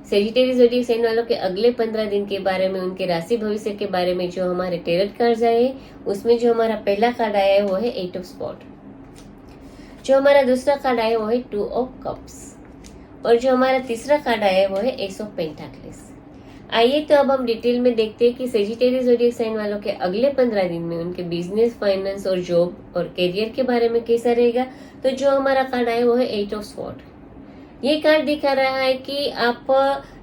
सेजिटेरियस ज़ोडिएक साइन वालों के अगले 15 दिन के बारे में, उनके राशि भविष्य के बारे में जो हमारे टेरट कार्ड आए उसमें जो हमारा पहला कार्ड आया है वो है 8 ऑफ स्पॉट। जो हमारा दूसरा कार्ड आया वो है 2 ऑफ कप्स और जो हमारा तीसरा कार्ड आया वो है एस ऑफ पेंटाकल्स। आइए तो अब हम डिटेल में देखते हैं कि सेजिटेरियस ज़ोडिएक साइन वालों के अगले 15 दिन में उनके बिजनेस, फाइनेंस और जॉब और करियर के बारे में कैसा रहेगा। तो जो हमारा कार्ड आया वो है 8 ऑफ स्वॉर्ड। ये कार्ड दिखा रहा है कि आप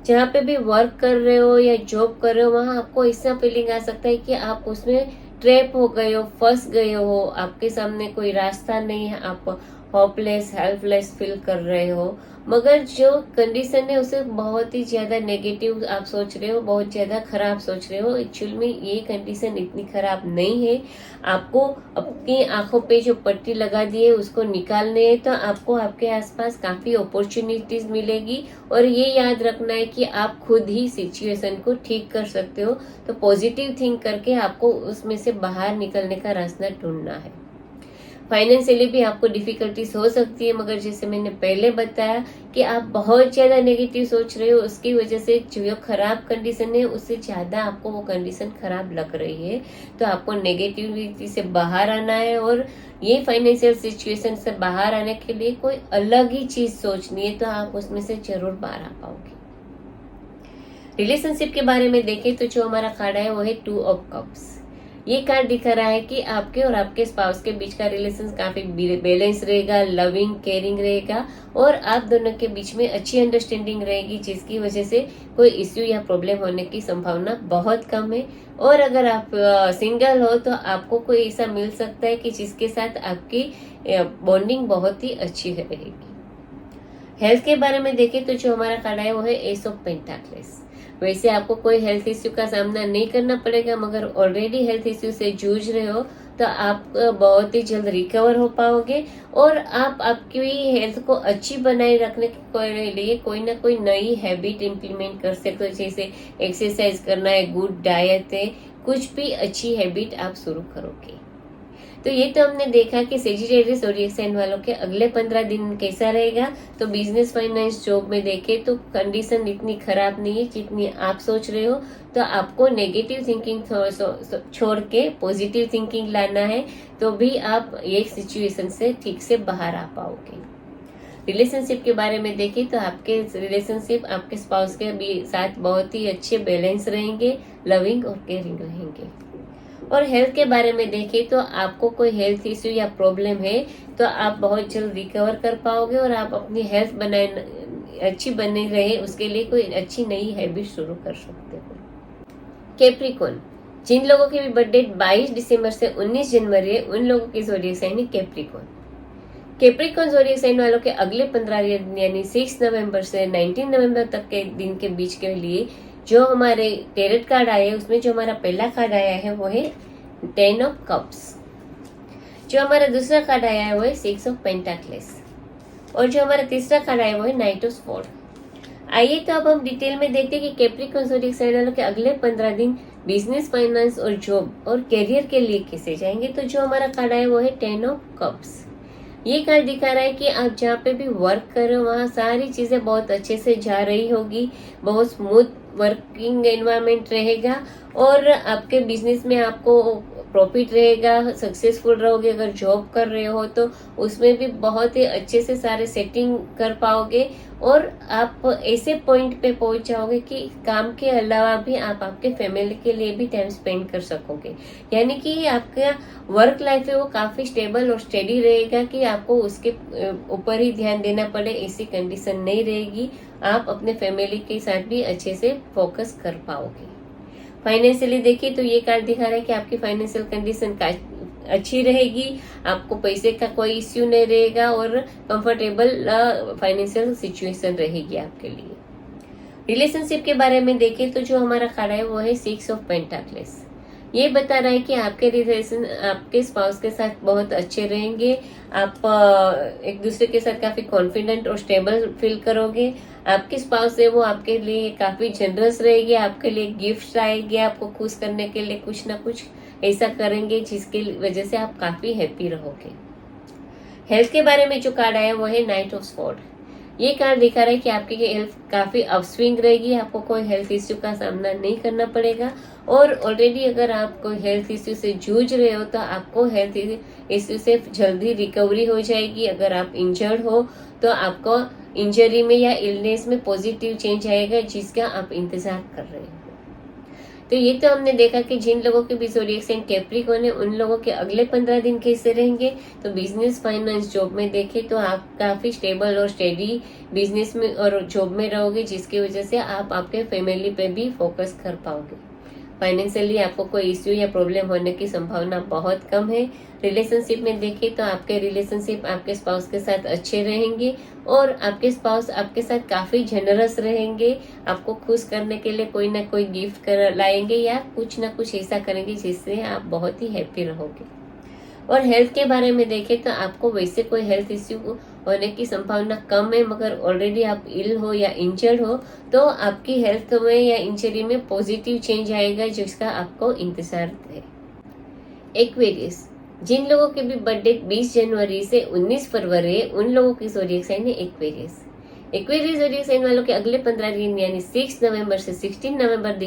जहाँ पे भी वर्क कर रहे हो या जॉब कर रहे हो वहां आपको ऐसा फीलिंग आ सकता है कि आप उसमें ट्रैप हो गए हो, फंस गए हो, आपके सामने कोई रास्ता नहीं है, आप होपलेस, हेल्पलेस फील कर रहे हो। मगर जो कंडीशन है उसे बहुत ही ज्यादा नेगेटिव आप सोच रहे हो, बहुत ज्यादा खराब सोच रहे हो। एक्चुअल में ये कंडीशन इतनी खराब नहीं है। आपको अपनी आंखों पे जो पट्टी लगा दी है उसको निकालने है, तो आपको आपके आसपास काफी अपॉर्चुनिटीज मिलेगी। और ये याद रखना है कि आप खुद ही सिचुएशन को ठीक कर सकते हो, तो पॉजिटिव थिंक करके आपको उसमें से बाहर निकलने का रास्ता ढूंढना है। फाइनेंशियली भी आपको डिफिकल्टीज हो सकती है, मगर जैसे मैंने पहले बताया कि आप बहुत ज्यादा नेगेटिव सोच रहे हो, उसकी वजह से जो खराब कंडीशन है उससे ज्यादा आपको वो कंडीशन खराब लग रही है। तो आपको नेगेटिविटी से बाहर आना है और ये फाइनेंशियल सिचुएशन से बाहर आने के लिए कोई अलग ही चीज सोचनी है, तो आप उसमें से जरूर बाहर आ पाओगे। रिलेशनशिप के बारे में देखें तो जो हमारा कार्ड है वो है 2 ऑफ कप्स। ये कार्ड दिखा रहा है कि आपके और आपके स्पाउस के बीच का रिलेशन काफी बैलेंस रहेगा, लविंग, केयरिंग रहेगा और आप दोनों के बीच में अच्छी अंडरस्टैंडिंग रहेगी, जिसकी वजह से कोई इश्यू या प्रॉब्लम होने की संभावना बहुत कम है। और अगर आप सिंगल हो तो आपको कोई ऐसा मिल सकता है कि जिसके साथ आपकी बॉन्डिंग बहुत ही अच्छी रहेगी। हेल्थ के बारे में देखें तो जो हमारा कार्ड है वो है एस ऑफ पेंटाकल्स। वैसे आपको कोई हेल्थ इश्यू का सामना नहीं करना पड़ेगा, मगर ऑलरेडी हेल्थ इश्यू से जूझ रहे हो तो आप बहुत ही जल्द रिकवर हो पाओगे और आप आपकी हेल्थ को अच्छी बनाए रखने के लिए कोई ना कोई नई हैबिट इम्प्लीमेंट कर सकते हो। जैसे एक्सरसाइज करना है, गुड डाइट है, कुछ भी अच्छी हैबिट आप शुरू करोगे। तो ये तो हमने देखा कि सेजिटेरियस ज़ोडिएक साइन वालों के अगले 15 दिन कैसा रहेगा। तो बिजनेस, फाइनेंस, जॉब में देखें तो कंडीशन इतनी खराब नहीं है जितनी आप सोच रहे हो। तो आपको नेगेटिव थिंकिंग छोड़ के पॉजिटिव थिंकिंग लाना है, तो भी आप ये सिचुएशन से ठीक से बाहर आ पाओगे। रिलेशनशिप के बारे में देखें तो आपके रिलेशनशिप आपके स्पाउस के भी साथ बहुत ही अच्छे बैलेंस रहेंगे, लविंग और केयरिंग रहेंगे। और हेल्थ के बारे में देखें तो आपको कोई हेल्थ इश्यू या प्रॉब्लम है तो आप बहुत जल्द रिकवर कर पाओगे और आप अपनी हेल्थ बनाए अच्छी बनी रहे उसके लिए कोई अच्छी नई हैबिट शुरू कर सकते हो। कैप्रिकॉर्न, जिन लोगों की भी बर्थडे 22 दिसंबर से 19 जनवरी है, उन लोगों की ज़ोडिएक साइन है कैप्रिकॉर्न। कैप्रिकॉर्न ज़ोडिएक साइन वालों के अगले 15 दिन यानी 6 नवंबर से 19 नवंबर तक के दिन के बीच के लिए जो हमारे टैरोट कार्ड आए हैं उसमें जो हमारा पहला कार्ड आया है वो है 10 ऑफ कप्स। जो हमारा दूसरा कार्ड आया है वो है 6 ऑफ पेंटाक्लेस और जो हमारा तीसरा कार्ड आया है वो है नाइट ऑफ स्वॉर्ड। आइए तो अब हम डिटेल में देखते हैं कि कैप्रिकॉर्न ज़ोडिएक साइन वालों के अगले 15 दिन बिजनेस, फाइनेंस और जॉब और करियर के लिए कैसे जाएंगे। तो जो हमारा कार्ड आया वो है 10 ऑफ कप्स। ये कार्ड दिखा रहा है कि आप जहाँ पे भी वर्क कर रहे हो वहाँ सारी चीजें बहुत अच्छे से जा रही होगी, बहुत स्मूथ वर्किंग एनवायरनमेंट रहेगा और आपके बिजनेस में आपको प्रॉफिट रहेगा, सक्सेसफुल रहोगे। अगर जॉब कर रहे हो तो उसमें भी बहुत ही अच्छे से सारे सेटिंग कर पाओगे और आप ऐसे पॉइंट पे पहुंच जाओगे कि काम के अलावा भी आप आपके फैमिली के लिए भी टाइम स्पेंड कर सकोगे। यानी कि आपका वर्क लाइफ है वो काफी स्टेबल और स्टेडी रहेगा कि आपको उसके ऊपर ही ध्यान देना पड़े, ऐसी कंडीशन नहीं रहेगी। आप अपने फैमिली के साथ भी अच्छे से फोकस कर पाओगे। फाइनेंशियली देखिए तो ये कार्ड दिखा रहा है कि आपकी फाइनेंशियल कंडीशन अच्छी रहेगी, आपको पैसे का कोई इश्यू नहीं रहेगा और कंफर्टेबल फाइनेंशियल सिचुएशन रहेगी आपके लिए। रिलेशनशिप के बारे में देखें तो जो हमारा कार्ड है वो है 6 ऑफ पेंटाक्लेस। ये बता रहा है कि आपके रिलेशन आपके स्पाउस के साथ बहुत अच्छे रहेंगे, आप एक दूसरे के साथ काफी कॉन्फिडेंट और स्टेबल फील करोगे। आपके स्पाउस है वो आपके लिए काफी जनरस रहेगी, आपके लिए गिफ्ट आएंगे, आपको खुश करने के लिए कुछ ना कुछ ऐसा करेंगे जिसकी वजह से आप काफी हैप्पी रहोगे। हेल्थ के बारे में जो कार्ड आया वो है नाइट ऑफ स्वॉर्ड। ये कार्ड दिखा रहा है कि आपकी हेल्थ काफी अपस्विंग रहेगी, आपको कोई हेल्थ इश्यू का सामना नहीं करना पड़ेगा और ऑलरेडी अगर आप कोई हेल्थ इश्यू से जूझ रहे हो तो आपको हेल्थ इश्यू से जल्दी रिकवरी हो जाएगी। अगर आप इंजर्ड हो तो आपको इंजरी में या इलनेस में पॉजिटिव चेंज आएगा जिसका आप इंतजार कर रहे हो। तो ये तो हमने देखा कि जिन लोगों के भी ज़ोडिएक साइन कैप्रिकॉर्न है उन लोगों के अगले 15 दिन कैसे रहेंगे। तो बिजनेस, फाइनेंस, जॉब में देखें तो आप काफी स्टेबल और स्टेडी बिजनेस में और जॉब में रहोगे जिसकी वजह से आप आपके फैमिली पे भी फोकस कर पाओगे। फाइनेंशियली आपको कोई इश्यू या प्रॉब्लम होने की संभावना बहुत कम है। रिलेशनशिप में देखें तो आपके रिलेशनशिप आपके स्पाउस के साथ अच्छे रहेंगे और आपके स्पाउस आपके साथ काफी जनरस रहेंगे, आपको खुश करने के लिए कोई ना कोई गिफ्ट कर लाएंगे या कुछ ना कुछ ऐसा करेंगे जिससे आप बहुत ही हैप्पी रहोगे। और हेल्थ के बारे में देखें तो आपको वैसे कोई हेल्थ इश्यू होने की संभावना कम है, मगर ऑलरेडी आप इल हो या इंजर्ड हो तो आपकी हेल्थ में या इंजरी में पॉजिटिव चेंज आएगा जिसका आपको इंतजार है। एक्वेरियस, जिन लोगों के भी बर्थडे 20 जनवरी से 19 फरवरी है उन लोगों की ज़ोडिएक साइन है एक्वेरियस। एक्वेरियस ज़ोडिएक साइन वालों के अगले 15 दिन यानी 6 नवंबर से 16 नवंबर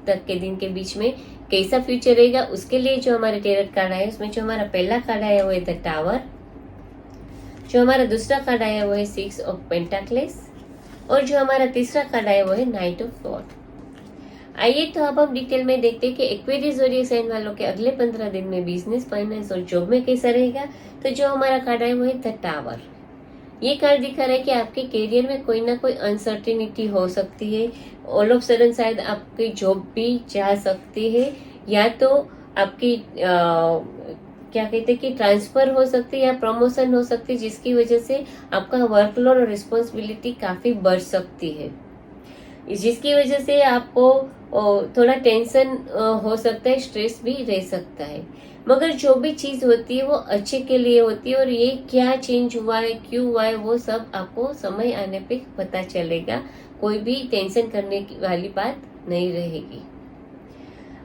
तक के दिन के बीच में कैसा फ्यूचर रहेगा उसके लिए जो हमारे टैरोट कार्ड आया उसमें जो हमारा पहला कार्ड आया वो है द टावर, जो हमारा दूसरा कार्ड आया वो है 6 ऑफ पेंटाक्लेस और जो हमारा तीसरा कार्ड आया वो है नाइट ऑफ स्वॉर्ड। आइए तो अब हम डिटेल में देखते हैं कि एक्वेरियस ज़ोडिएक साइन वालों के अगले 15 दिन में बिजनेस, फाइनेंस और जॉब में कैसा रहेगा। तो जो हमारा कार्ड आया वो है द टावर। ये कार्ड दिखा रहा है कि आपके करियर में कोई ना कोई अनसर्टेनिटी हो सकती है, ऑल ऑफ सडन शायद आपकी जॉब भी जा सकती है या तो आपकी क्या कहते हैं कि ट्रांसफर हो सकती है या प्रमोशन हो सकती है जिसकी वजह से आपका वर्कलोड और रिस्पॉन्सिबिलिटी काफी बढ़ सकती है। जिसकी वजह से आपको थोड़ा टेंशन हो सकता है, स्ट्रेस भी रह सकता है। मगर जो भी चीज होती है वो अच्छे के लिए होती है, और ये क्या चेंज हुआ है, क्यों हुआ है, वो सब आपको समय आने पे पता चलेगा। कोई भी टेंशन करने की वाली बात नहीं रहेगी।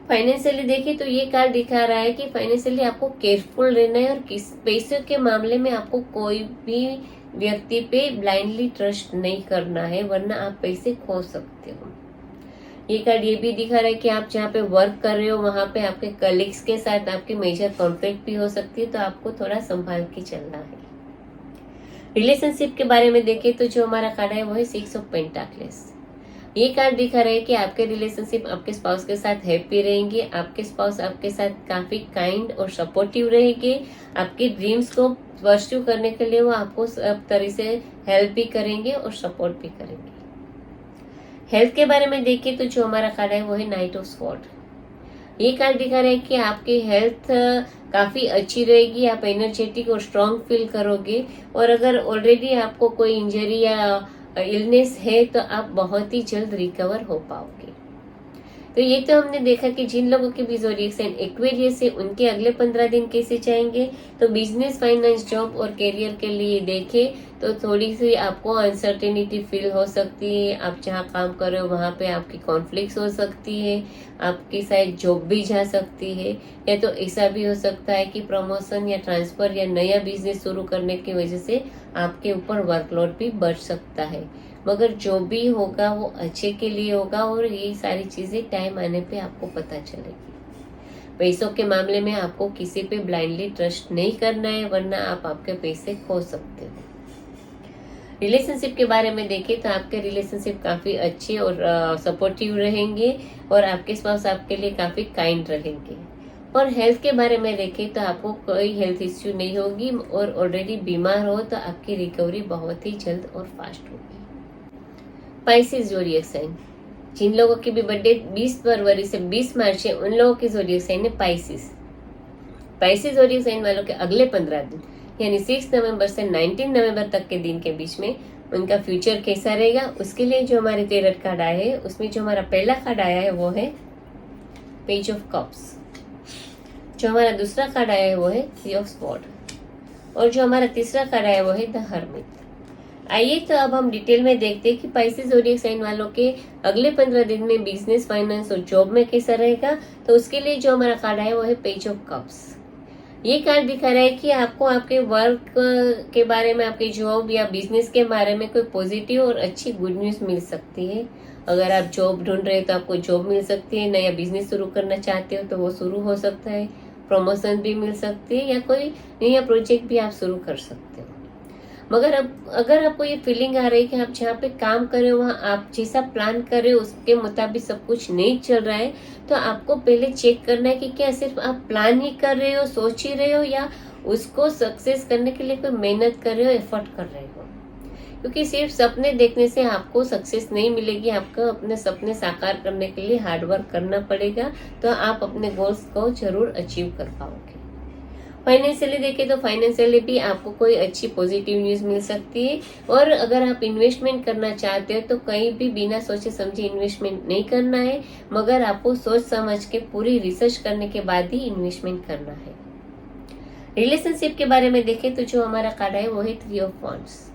फाइनेंशियली देखिए तो ये कार्ड दिखा रहा है कि फाइनेंशियली आपको केयरफुल रहना है, और किस पैसों के मामले में आपको कोई भी व्यक्ति पे ब्लाइंडली ट्रस्ट नहीं करना है, वरना आप पैसे खो सकते हो। ये कार्ड ये भी दिखा रहा है कि आप जहाँ पे वर्क कर रहे हो वहां पे आपके कलीग्स के साथ आपकी मेजर कॉन्फ्लिक्ट भी हो सकती है, तो आपको थोड़ा संभाल के चलना है। रिलेशनशिप के बारे में देखें तो जो हमारा कार्ड है वो है 6 ऑफ पेंटाकल्स। ये कार्ड दिखा रहा है कि आपके रिलेशनशिप आपके स्पाउस के साथ हैप्पी रहेंगे, आपके स्पाउस आपके साथ काफी काइंड और सपोर्टिव रहेंगे, आपके ड्रीम्स को परस्यू करने के लिए वो आपको सब तरह से हेल्प भी करेंगे और सपोर्ट भी करेंगे। हेल्थ के बारे में देखिए तो जो हमारा कार्ड है वो है नाइट ऑफ स्वॉर्ड। ये कार्ड दिखा रहा है कि आपकी हेल्थ काफी अच्छी रहेगी, आप एनर्जेटिक और स्ट्रांग फील करोगे, और अगर ऑलरेडी आपको कोई इंजरी या इलनेस है तो आप बहुत ही जल्द रिकवर हो पाओगे। तो ये तो हमने देखा कि जिन लोगों के भी ज़ोडिएक साइन एक्वेरियस है उनके अगले 15 दिन कैसे जाएंगे। तो बिजनेस, फाइनेंस, जॉब और करियर के लिए देखें तो थोड़ी सी आपको अनसर्टेनिटी फील हो सकती है। आप जहाँ काम कर रहे हो वहाँ पे आपकी कॉन्फ्लिक्ट्स हो सकती है, आपकी शायद जॉब भी जा सकती है, या तो ऐसा भी हो सकता है कि प्रमोशन या ट्रांसफर या नया बिजनेस शुरू करने की वजह से आपके ऊपर वर्कलोड भी बढ़ सकता है। मगर जो भी होगा वो अच्छे के लिए होगा, और ये सारी चीजें टाइम आने पे आपको पता चलेगी। पैसों के मामले में आपको किसी पे ब्लाइंडली ट्रस्ट नहीं करना है, वरना आप आपके पैसे खो सकते हो। रिलेशनशिप के बारे में देखें तो आपके रिलेशनशिप काफी अच्छे और सपोर्टिव रहेंगे, और आपके स्पाउस आपके लिए काफी काइंड रहेंगे। और हेल्थ के बारे में देखें तो आपको कोई हेल्थ इश्यू नहीं होगी, और ऑलरेडी बीमार हो तो आपकी रिकवरी बहुत ही जल्द और फास्ट होगी। पाइसेस ज़ोडिएक साइन, जिन लोगों की भी बर्थडे 20 फरवरी से 20 मार्च है उन लोगों की ज़ोडिएक साइन है पाइसेस। पाइसेस ज़ोडिएक साइन वालों के अगले 15 दिन यानी 6 नवंबर से 19 नवंबर तक के दिन के बीच में उनका फ्यूचर कैसा रहेगा, उसके लिए जो हमारे टेरर कार्ड आए हैं उसमें जो हमारा पहला कार्ड आया है वो है पेज ऑफ कप्स, जो हमारा दूसरा कार्ड आया है वो है 3 ऑफ स्वॉर्ड, और जो हमारा तीसरा कार्ड आया है वो है द हर्मिट। आइए तो अब हम डिटेल में देखते हैं कि पाइसेस ज़ोडिएक साइन वालों के अगले 15 दिन में बिजनेस, फाइनेंस और जॉब में कैसा रहेगा। तो उसके लिए जो हमारा कार्ड है वो है पेज ऑफ कप्स। ये कार्ड दिखा रहा है कि आपको आपके वर्क के बारे में, आपके जॉब या बिजनेस के बारे में कोई पॉजिटिव और अच्छी गुड न्यूज मिल सकती है। अगर आप जॉब ढूंढ रहे हो तो आपको जॉब मिल सकती है, नया बिजनेस शुरू करना चाहते हो तो वो शुरू हो सकता है, प्रमोशन भी मिल सकती है, या कोई नया प्रोजेक्ट भी आप शुरू कर सकते हो। मगर अब अगर आपको ये फीलिंग आ रही है कि आप जहाँ पे काम कर रहे हो वहाँ आप जैसा प्लान कर रहे हो उसके मुताबिक सब कुछ नहीं चल रहा है, तो आपको पहले चेक करना है कि क्या सिर्फ आप प्लान ही कर रहे हो, सोच ही रहे हो, या उसको सक्सेस करने के लिए कोई मेहनत कर रहे हो, एफर्ट कर रहे हो। क्योंकि सिर्फ सपने देखने से आपको सक्सेस नहीं मिलेगी, आपको अपने सपने साकार करने के लिए हार्डवर्क करना पड़ेगा, तो आप अपने गोल्स को जरूर अचीव कर पाओगे। फाइनेंशियली देखें तो फाइनेंशियली भी आपको कोई अच्छी पॉजिटिव न्यूज मिल सकती है, और अगर आप इन्वेस्टमेंट करना चाहते हो तो कहीं भी बिना सोचे समझे इन्वेस्टमेंट नहीं करना है, मगर आपको सोच समझ के पूरी रिसर्च करने के बाद ही इन्वेस्टमेंट करना है। रिलेशनशिप के बारे में देखें तो जो हमारा कार्ड है वो है 3 ऑफ वांड्स।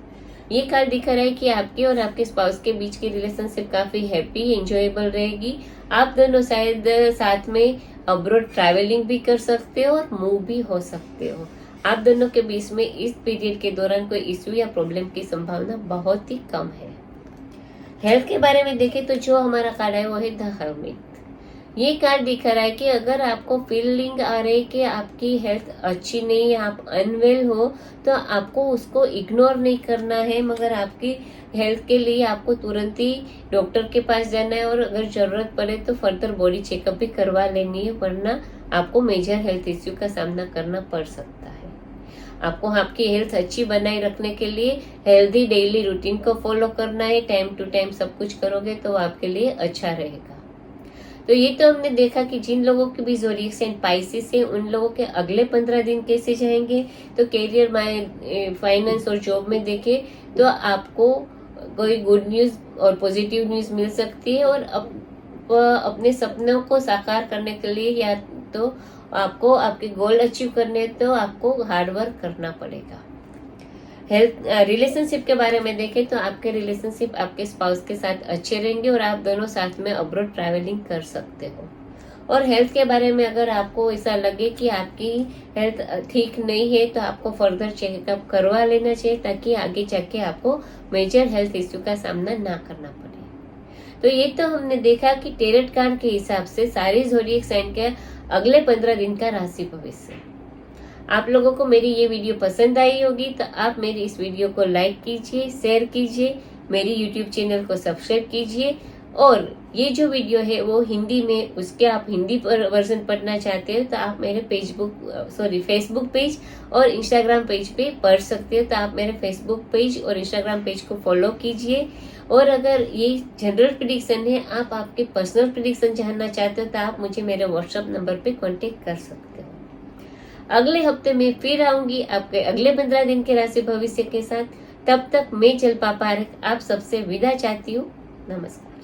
ये कार्ड दिखा रहा है कि आपके और आपके स्पाउस के बीच की रिलेशनशिप काफी हैप्पी, एंजॉयबल रहेगी। आप दोनों शायद साथ में अब्रॉड ट्रैवलिंग भी कर सकते हो और मूव भी हो सकते हो। आप दोनों के बीच में इस पीरियड के दौरान कोई इश्यू या प्रॉब्लम की संभावना बहुत ही कम है। हेल्थ के बारे में देखें तो जो हमारा कार्ड है वो है द हर्मिट। ये कार्ड दिखा रहा है कि अगर आपको फीलिंग आ रही है कि आपकी हेल्थ अच्छी नहीं है, आप अनवेल हो, तो आपको उसको इग्नोर नहीं करना है, मगर आपकी हेल्थ के लिए आपको तुरंत ही डॉक्टर के पास जाना है, और अगर जरूरत पड़े तो फर्दर बॉडी चेकअप भी करवा लेनी है, वरना आपको मेजर हेल्थ इश्यू का सामना करना पड़ सकता है। आपको आपकी हेल्थ अच्छी बनाए रखने के लिए हेल्दी डेली रूटीन को फॉलो करना है, टाइम टू टाइम सब कुछ करोगे तो आपके लिए अच्छा रहेगा। तो ये तो हमने देखा कि जिन लोगों के भी ज़ोडिएक साइन पाइसेस है उन लोगों के अगले 15 दिन कैसे जाएंगे। तो कैरियर, फाइनेंस और जॉब में देखें तो आपको कोई गुड न्यूज और पॉजिटिव न्यूज मिल सकती है। और अपने सपनों को साकार करने के लिए या तो आपको आपके गोल अचीव करने तो आपको हार्ड वर्क करना पड़ेगा। हेल्थ रिलेशनशिप के बारे में देखें तो आपके रिलेशनशिप आपके स्पाउस के साथ अच्छे रहेंगे और आप दोनों साथ में अब्रॉड ट्रैवलिंग कर सकते हो। और हेल्थ के बारे में अगर आपको ऐसा लगे कि आपकी हेल्थ ठीक नहीं है तो आपको फर्दर चेकअप करवा लेना चाहिए, ताकि आगे जाके आपको मेजर हेल्थ इश्यू का सामना ना करना पड़े। तो ये तो हमने देखा कि टेरेट कार्ड के हिसाब से सारे ज़ोडिएक साइन के अगले 15 दिन का राशि भविष्य। आप लोगों को मेरी ये वीडियो पसंद आई होगी तो आप मेरी इस वीडियो को लाइक कीजिए, शेयर कीजिए, मेरी यूट्यूब चैनल को सब्सक्राइब कीजिए। और ये जो वीडियो है वो हिंदी में, उसके आप हिंदी वर्जन पढ़ना चाहते हो तो आप मेरे फेसबुक पेज और इंस्टाग्राम पेज पे पढ़ सकते हो। तो आप मेरे फेसबुक पेज और इंस्टाग्राम पेज को फॉलो कीजिए। और अगर ये जनरल प्रेडिक्शन है, आप आपके पर्सनल प्रेडिक्शन जानना चाहते हो तो आप मुझे मेरे व्हाट्सएप नंबर पे कांटेक्ट कर सकते हो। अगले हफ्ते में फिर आऊंगी आपके अगले 15 दिन के राशि भविष्य के साथ। तब तक मैं जल्पा पारेख आप सबसे विदा चाहती हूँ। नमस्कार।